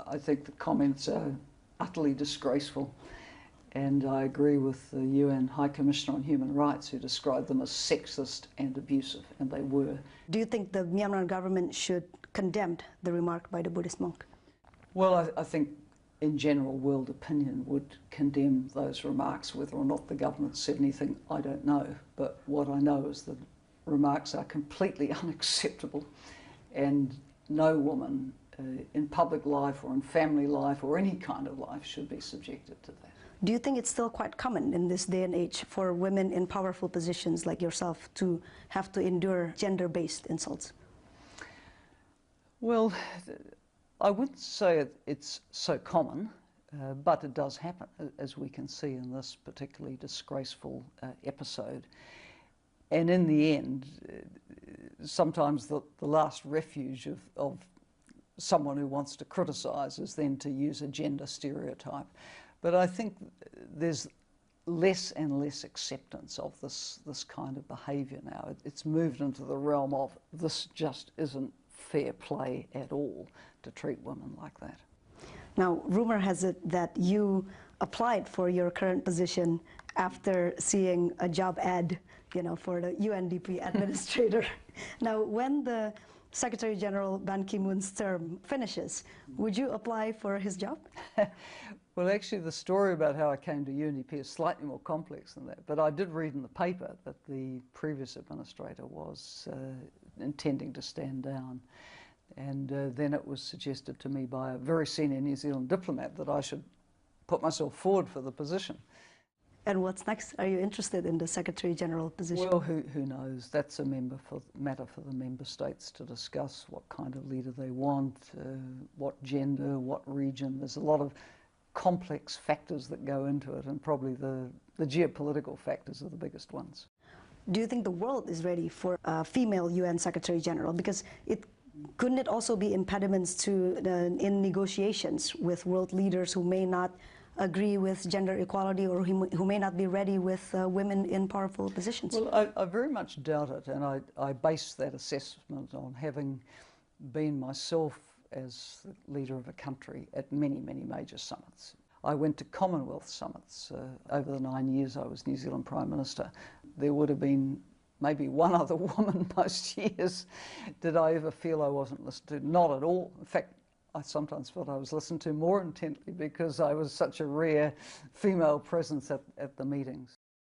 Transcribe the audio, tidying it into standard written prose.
I think the comments are utterly disgraceful, and I agree with the UN High Commissioner on Human Rights, who described them as sexist and abusive, and they were. Do you think the Myanmar government should condemn the remark by the Buddhist monk? Well, I think in general world opinion would condemn those remarks. Whether or not the government said anything, I don't know. But what I know is that remarks are completely unacceptable, and no woman in public life or in family life or any kind of life should be subjected to that. Do you think it's still quite common in this day and age for women in powerful positions like yourself to have to endure gender-based insults? Well, I wouldn't say it's so common, but it does happen, as we can see in this particularly disgraceful episode. And in the end, sometimes the last refuge of someone who wants to criticise is then to use a gender stereotype. But I think there's less and less acceptance of this kind of behaviour now. It's moved into the realm of this just isn't fair play at all to treat women like that. Now, rumour has it that you applied for your current position after seeing a job ad, for the UNDP administrator. Now, when the Secretary General Ban Ki-moon's term finishes, would you apply for his job? Well, actually, the story about how I came to UNDP is slightly more complex than that. But I did read in the paper that the previous administrator was intending to stand down. And then it was suggested to me by a very senior New Zealand diplomat that I should put myself forward for the position. And what's next? Are you interested in the Secretary General position? Well, who knows? That's a matter for the member states to discuss what kind of leader they want, what gender, what region. There's a lot of complex factors that go into it, and probably the geopolitical factors are the biggest ones. Do you think the world is ready for a female UN Secretary General? Because couldn't it also be impediments to in negotiations with world leaders who may not agree with gender equality, or who may not be ready with women in powerful positions? Well, I very much doubt it, and I base that assessment on having been myself as the leader of a country at many, many major summits. I went to Commonwealth summits over the 9 years I was New Zealand Prime Minister. There would have been maybe one other woman most years. Did I ever feel I wasn't listened to? Not at all. In fact, I sometimes felt I was listened to more intently because I was such a rare female presence at the meetings.